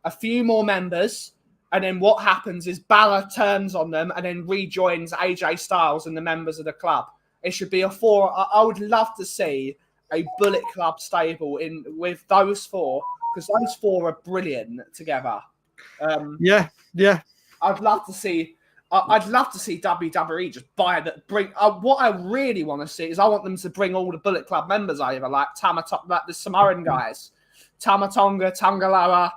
a few more members, and then what happens is Balor turns on them and then rejoins AJ Styles and the members of the club. It should be a 4. I would love to see a Bullet Club stable with those 4, because those 4 are brilliant together. Yeah. I'd love to see WWE just bring. What I really want to see is I want them to bring all the Bullet Club members over, like the Samoan guys, Tama Tonga, Tangaloa.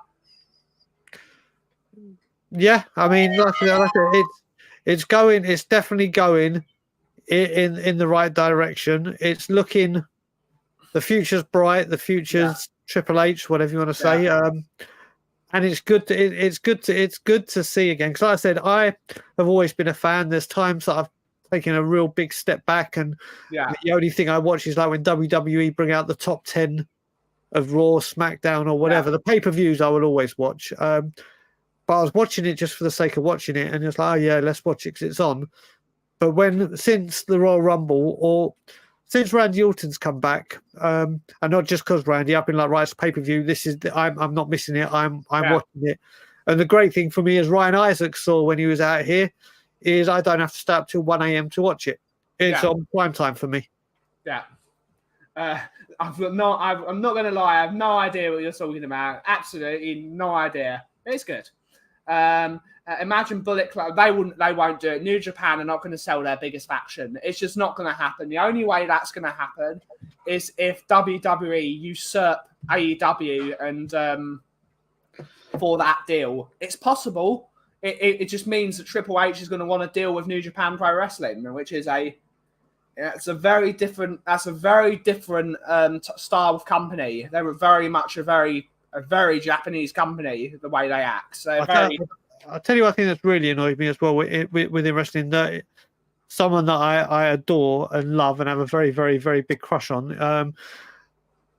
Yeah, I mean, it's definitely going in the right direction. It's looking, the future's bright. The future's Triple H, whatever you want to say. And it's good to see again. Because like I said, I have always been a fan. There's times that I've taken a real big step back, and the only thing I watch is like when WWE bring out the top 10 of Raw, SmackDown, or whatever. The pay-per-views I will always watch. But I was watching it just for the sake of watching it, and it's like, oh yeah, let's watch it because it's on. But since the Royal Rumble, or since Randy Orton's come back, and not just because Randy, I've been like, right, it's pay-per-view. I'm not missing it. I'm watching it. And the great thing for me, as Ryan Isaacs saw when he was out here, is I don't have to stay up till 1 a.m. to watch it. It's on prime time for me. Yeah. I'm not going to lie. I have no idea what you're talking about. Absolutely no idea. It's good. Imagine Bullet Club. They won't do it. New Japan are not going to sell their biggest faction. It's just not going to happen. The only way that's going to happen is if WWE usurp AEW and for that deal. It's possible. It just means that Triple H is going to want to deal with New Japan Pro Wrestling, which is a very different style of company. They were very much a very Japanese company, the way they act. So I'll tell you what I think that's really annoyed me as well within wrestling. That someone that I adore and love and have a very, very, very big crush on.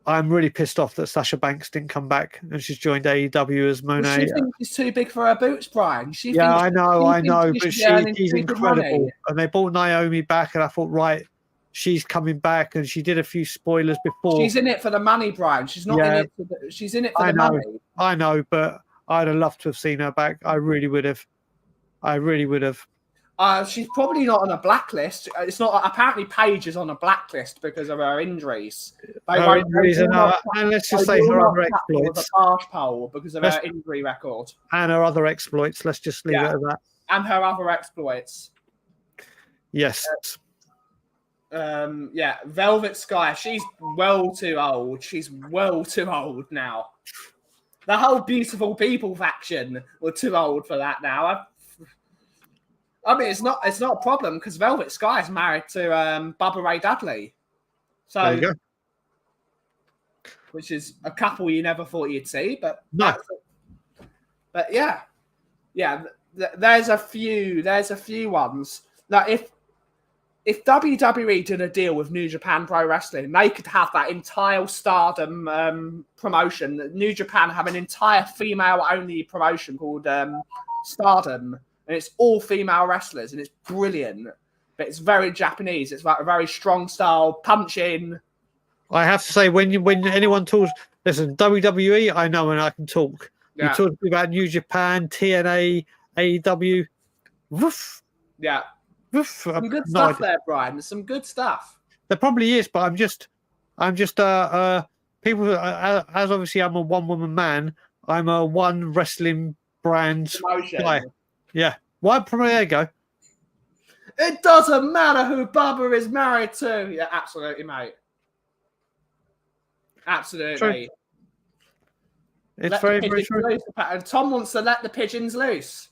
I'm really pissed off that Sasha Banks didn't come back and she's joined AEW as Monet. Well, she thinks she's too big for her boots, Brian. I know, but she's incredible. Money. And they brought Naomi back, and I thought, right, she's coming back, and she did a few spoilers before. She's in it for the money, Brian. She's not in it for she's in it for the money. I know, but I'd have loved to have seen her back. I really would have. She's probably not on a blacklist. It's not. Apparently, Paige is on a blacklist because of her injuries. And let's just say her other exploits. A harsh poll because of her injury record. And her other exploits. Let's just leave it at that. And her other exploits. Yes. Velvet Sky. She's well too old. She's well too old now. The whole Beautiful People faction were too old for that now. I mean, it's not a problem because Velvet Sky is married to Bubba Ray Dudley. So there you go. which is a couple you never thought you'd see. But No. But yeah. There's a few ones that if WWE did a deal with New Japan Pro Wrestling, they could have that entire Stardom promotion. New Japan have an entire female-only promotion called Stardom, and it's all female wrestlers, and it's brilliant. But it's very Japanese. It's like a very strong style, punch-in. I have to say, when anyone talks, listen, WWE, I know and I can talk. Yeah. You talk about New Japan, TNA, AEW, woof. Yeah. Some good No stuff there, Brian. There's some good stuff. There probably is, but I'm just people. As obviously, I'm a one-woman man. I'm a one wrestling brand guy. Yeah. Why? Probably there you go. It doesn't matter who Bubba is married to. Yeah, absolutely, mate. Absolutely. True. It's let very, the very pigeons true. loose. And Tom wants to let the pigeons loose.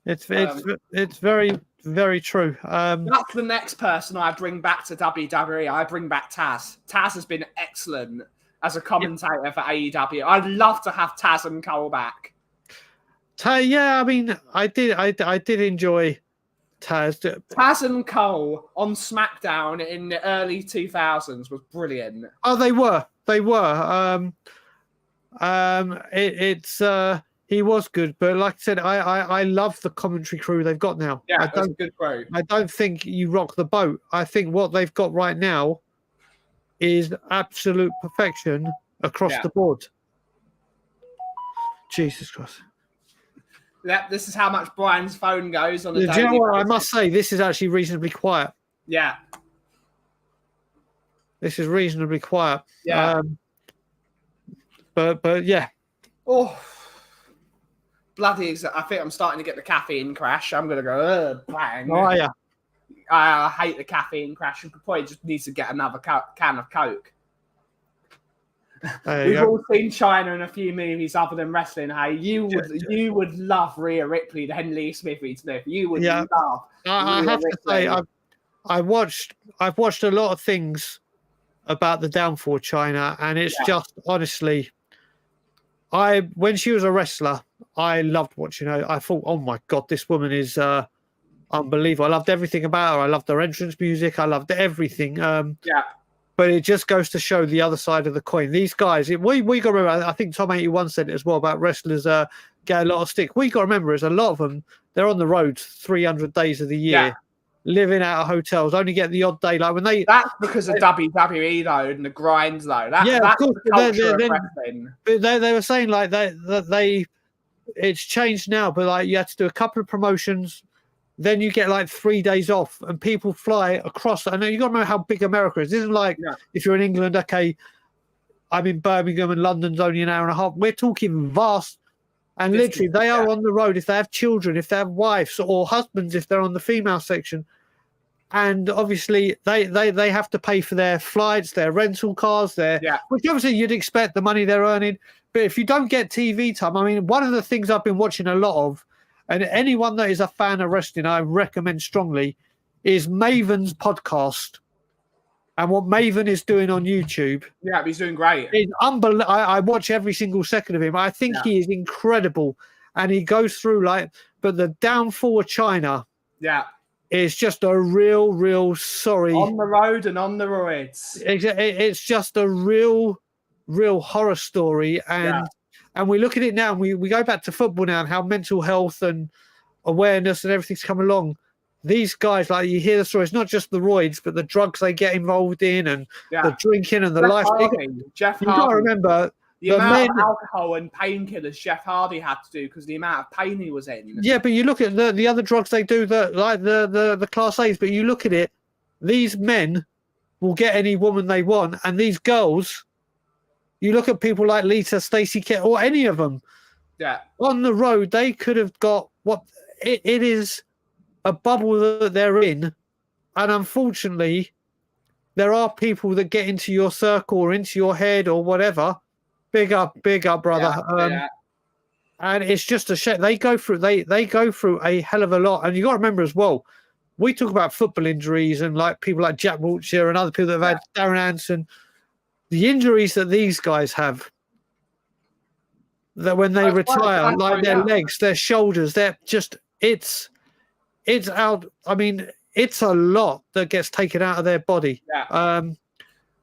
It's very, very true. That's the next person I bring back to WWE. I bring back Taz. Taz has been excellent as a commentator for AEW. I'd love to have Taz and Cole back. Yeah, I mean, I did enjoy Taz. Taz and Cole on SmackDown in the early 2000s was brilliant. Oh, they were. He was good, but like I said, I love the commentary crew they've got now. Yeah, it's a good crew. I don't think you rock the boat. I think what they've got right now is absolute perfection across the board. Jesus Christ. This is how much Brian's phone goes on a daily Do you know what? basis. I must say, this is actually reasonably quiet. Yeah. This is reasonably quiet. Yeah. But yeah. Oh. Bloody, I think I'm starting to get the caffeine crash. I'm going to go, bang. Oh, yeah. I hate the caffeine crash. You probably just need to get another can of Coke. We've all seen China in a few movies other than wrestling. Hey, you would love Rhea Ripley, then Lee Smithy Smith. You would love. I have to say, I've watched a lot of things about the downfall of China, and it's just honestly, when she was a wrestler, I loved watching her. I thought, oh my God, this woman is unbelievable. I loved everything about her. I loved her entrance music. I loved everything. But it just goes to show the other side of the coin. These guys, we got to remember, I think Tom 81 said it as well about wrestlers get a lot of stick. We got to remember is a lot of them, they're on the road 300 days of the year, living out of hotels, only get the odd day. Like when that's because of WWE though, and the grinds though. That's of course, the culture of wrestling. But they were saying like it's changed now, but like you had to do a couple of promotions, then you get like 3 days off, and people fly across. I know you got to remember how big America is. This isn't like if you're in England, okay, I'm in Birmingham and London's only an hour and a half. We're talking vast, and literally they are on the road if they have children, if they have wives or husbands, if they're on the female section. And obviously they have to pay for their flights, their rental cars, which obviously you'd expect the money they're earning. But if you don't get TV time, I mean, one of the things I've been watching a lot of, and anyone that is a fan of wrestling, I recommend strongly, is Maven's podcast. And what Maven is doing on YouTube. Yeah, he's doing great. Is unbelievable. I watch every single second of him. I think he is incredible. And he goes through but the downfall of China is just a real sorry. On the road and on the roids. It's just a real horror story. And we look at it now, and we go back to football now and how mental health and awareness and everything's come along. These guys, like you hear the stories, not just the roids, but the drugs they get involved in and the drinking and the life. Jeff Hardy. You've got to remember the amount of alcohol and painkillers Jeff Hardy had to do because the amount of pain he was in. Yeah, but you look at the other drugs they do, like the Class A's, but you look at it, these men will get any woman they want, and these girls, you look at people like Lita, Stacey Kett, or any of them. Yeah. On the road, they could have got it is a bubble that they're in. And unfortunately, there are people that get into your circle or into your head or whatever. Big up, brother. And it's just a shame. They go through a hell of a lot. And you got to remember as well, we talk about football injuries and like people like Jack Wilshere and other people that have had Darren Anderson. the injuries that these guys have, that when they retire, like their legs, their shoulders, they're just it's out. I mean, it's a lot that gets taken out of their body. Yeah.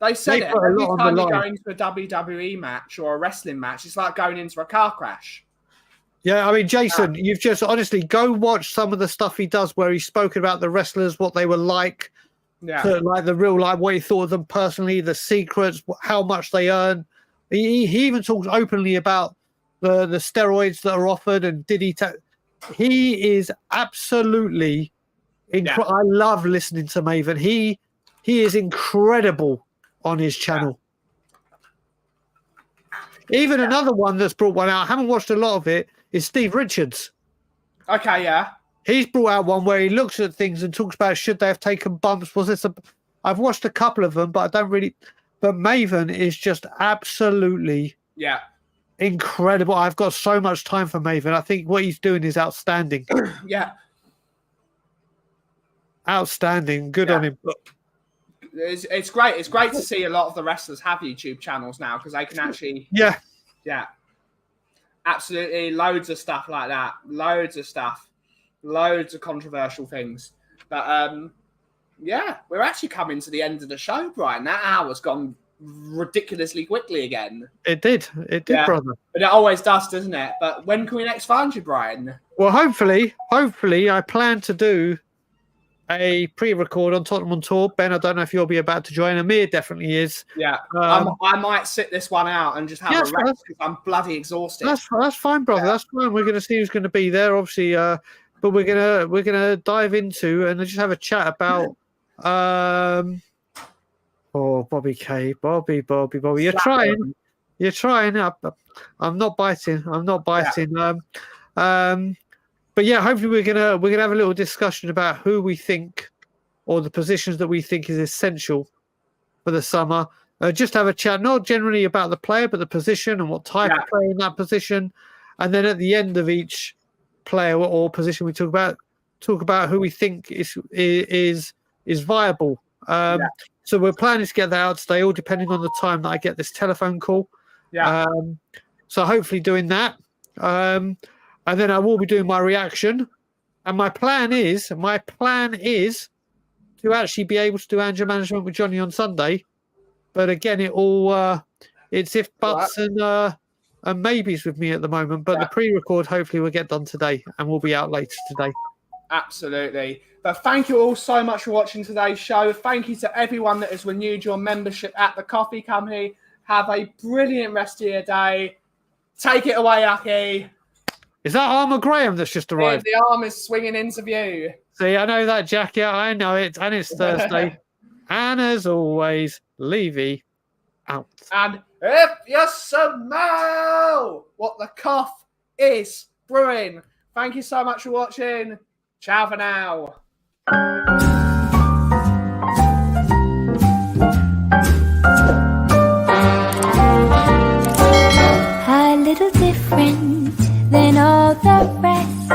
They said it every time you go into a WWE match or a wrestling match, it's like going into a car crash. Yeah, I mean, Jason, you've just honestly go watch some of the stuff he does where he's spoken about the wrestlers, what they were like, like the real life, what he thought of them personally, the secrets, how much they earn. He even talks openly about the steroids that are offered, and did he? He is absolutely incredible. I love listening to Maven. He is incredible on his channel. Even another one that's brought one out, I haven't watched a lot of it, is Steve Richards. Okay, yeah. He's brought out one where he looks at things and talks about should they have taken bumps. I've watched a couple of them, but I don't really. But Maven is just absolutely incredible. I've got so much time for Maven. I think what he's doing is outstanding. Outstanding. Good on him. It's great. It's great to see a lot of the wrestlers have YouTube channels now because they can actually. Yeah. Absolutely. Loads of stuff like that. Loads of stuff. Loads of controversial things. But we're actually coming to the end of the show, Brian. That hour's gone ridiculously quickly again. It did, brother. But it always does, doesn't it? But when can we next find you, Brian? Well, hopefully, I plan to do a pre-record on Tottenham on Tour. Ben, I don't know if you'll be about to join. Amir definitely is. Yeah, I might sit this one out and just have a rest because I'm bloody exhausted. That's fine, brother. That's fine. We're going to see who's going to be there, obviously. But we're gonna dive into and just have a chat about Bobby K, Bobby. You're trying. I'm not biting. But yeah, hopefully we're gonna have a little discussion about who we think or the positions that we think is essential for the summer. Just have a chat, not generally about the player, but the position and what type of player in that position. And then at the end of each player or position we talk about who we think is viable. So we're planning to get that out today, all depending on the time that I get this telephone call. So hopefully doing that. And then I will be doing my reaction. And my plan is to actually be able to do Anger Management with Johnny on Sunday. But again, it's if buts and maybes with me at the moment. But the pre-record hopefully will get done today and will be out later today. Absolutely. But thank you all so much for watching today's show. Thank you to everyone that has renewed your membership at the Kauffie Company. Have a brilliant rest of your day. Take it away, Aki. Is that Armour Graham that's just arrived? The arm is swinging into view. See, I know that jacket. I know it. And it's Thursday. And as always, Levy out. And if you smell what the cough is brewing, thank you so much for watching. Ciao for now. A little different than all the rest.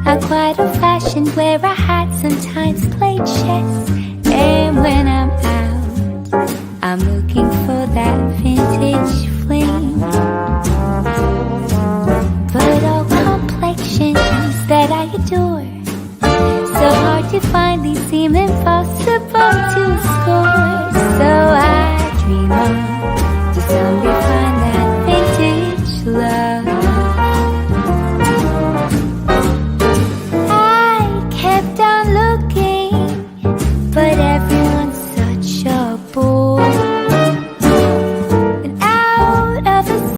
I'm quite old-fashioned, wear a hat, sometimes play chess. And when I'm out, I'm looking for that vintage fling. But all complexions that I adore, so hard to find, these seem impossible.